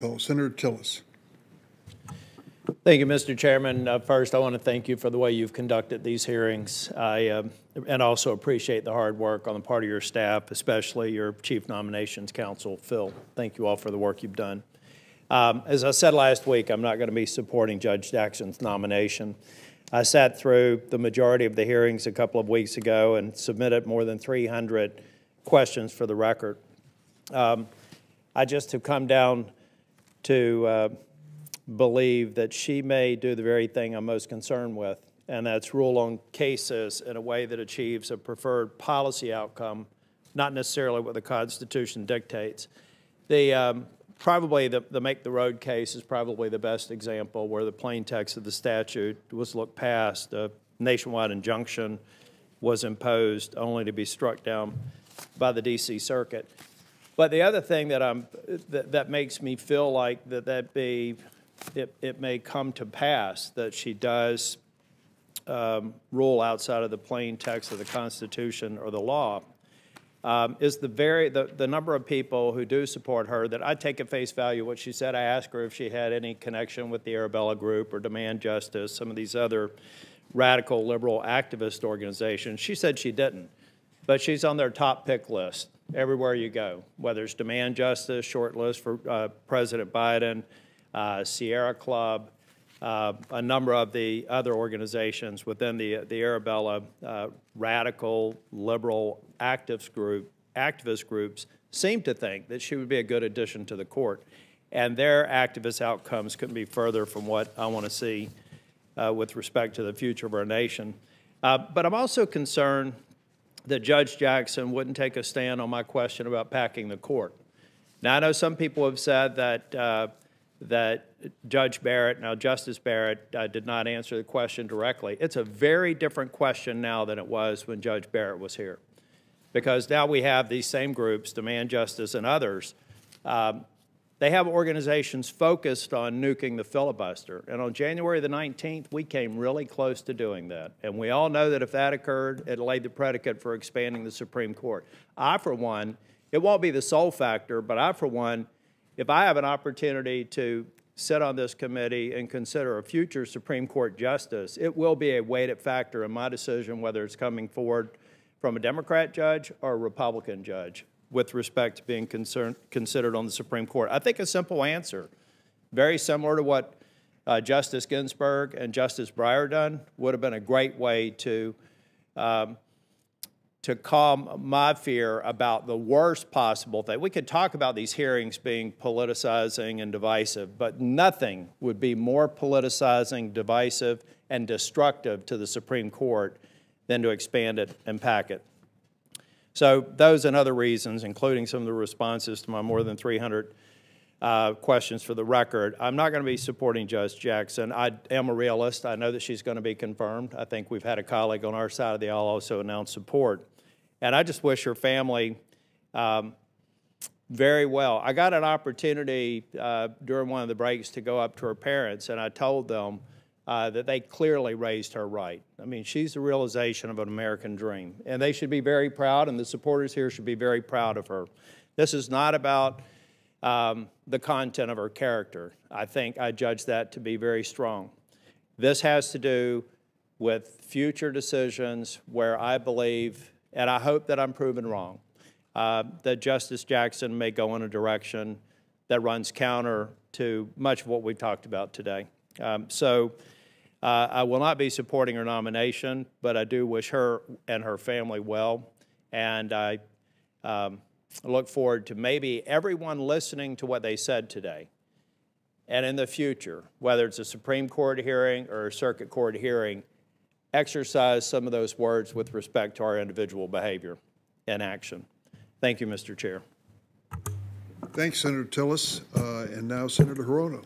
Senator Tillis. Thank you, Mr. Chairman. First, I want to thank you for the way you've conducted these hearings. And also appreciate the hard work on the part of your staff, especially your Chief Nominations Counsel, Phil. Thank you all for the work you've done. As I said last week, I'm not going to be supporting Judge Jackson's nomination. I sat through the majority of the hearings a couple of weeks ago and submitted more than 300 questions for the record. I just have come down to believe that she may do the very thing I'm most concerned with, and that's rule on cases in a way that achieves a preferred policy outcome, not necessarily what the Constitution dictates. Probably the Make the Road case is probably the best example, where the plain text of the statute was looked past. A nationwide injunction was imposed only to be struck down by the D.C. Circuit. But the other thing that makes me feel like it may come to pass that she does rule outside of the plain text of the Constitution or the law is the number of people who do support her that I take at face value what she said. I asked her if she had any connection with the Arabella Group or Demand Justice, some of these other radical liberal activist organizations. She said she didn't, but she's on their top pick list everywhere you go, whether it's Demand Justice, short list for President Biden, Sierra Club, a number of the other organizations within the Arabella radical liberal activist groups seem to think that she would be a good addition to the court. And their activist outcomes couldn't be further from what I want to see with respect to the future of our nation. But I'm also concerned that Judge Jackson wouldn't take a stand on my question about packing the court. Now, I know some people have said that Judge Barrett, now Justice Barrett, did not answer the question directly. It's a very different question now than it was when Judge Barrett was here, because now we have these same groups, Demand Justice and others. They have organizations focused on nuking the filibuster. And on January the 19th, we came really close to doing that. And we all know that if that occurred, it laid the predicate for expanding the Supreme Court. I, for one, it won't be the sole factor, but I, for one, if I have an opportunity to sit on this committee and consider a future Supreme Court justice, it will be a weighted factor in my decision whether it's coming forward from a Democrat judge or a Republican judge with respect to being considered on the Supreme Court. I think a simple answer, very similar to what Justice Ginsburg and Justice Breyer done, would have been a great way to calm my fear about the worst possible thing. We could talk about these hearings being politicizing and divisive, but nothing would be more politicizing, divisive, and destructive to the Supreme Court than to expand it and pack it. So those and other reasons, including some of the responses to my more than 300 questions for the record, I'm not going to be supporting Judge Jackson. I am a realist. I know that she's going to be confirmed. I think we've had a colleague on our side of the aisle also announce support. And I just wish her family very well. I got an opportunity during one of the breaks to go up to her parents, and I told them that they clearly raised her right. I mean, she's the realization of an American dream, and they should be very proud, and the supporters here should be very proud of her. This is not about the content of her character. I think I judge that to be very strong. This has to do with future decisions where I believe, and I hope that I'm proven wrong, that Justice Jackson may go in a direction that runs counter to much of what we've talked about today. I will not be supporting her nomination, but I do wish her and her family well, and I look forward to maybe everyone listening to what they said today, and in the future, whether it's a Supreme Court hearing or a Circuit Court hearing, exercise some of those words with respect to our individual behavior and action. Thank you, Mr. Chair. Thanks, Senator Tillis. And now Senator Hirono.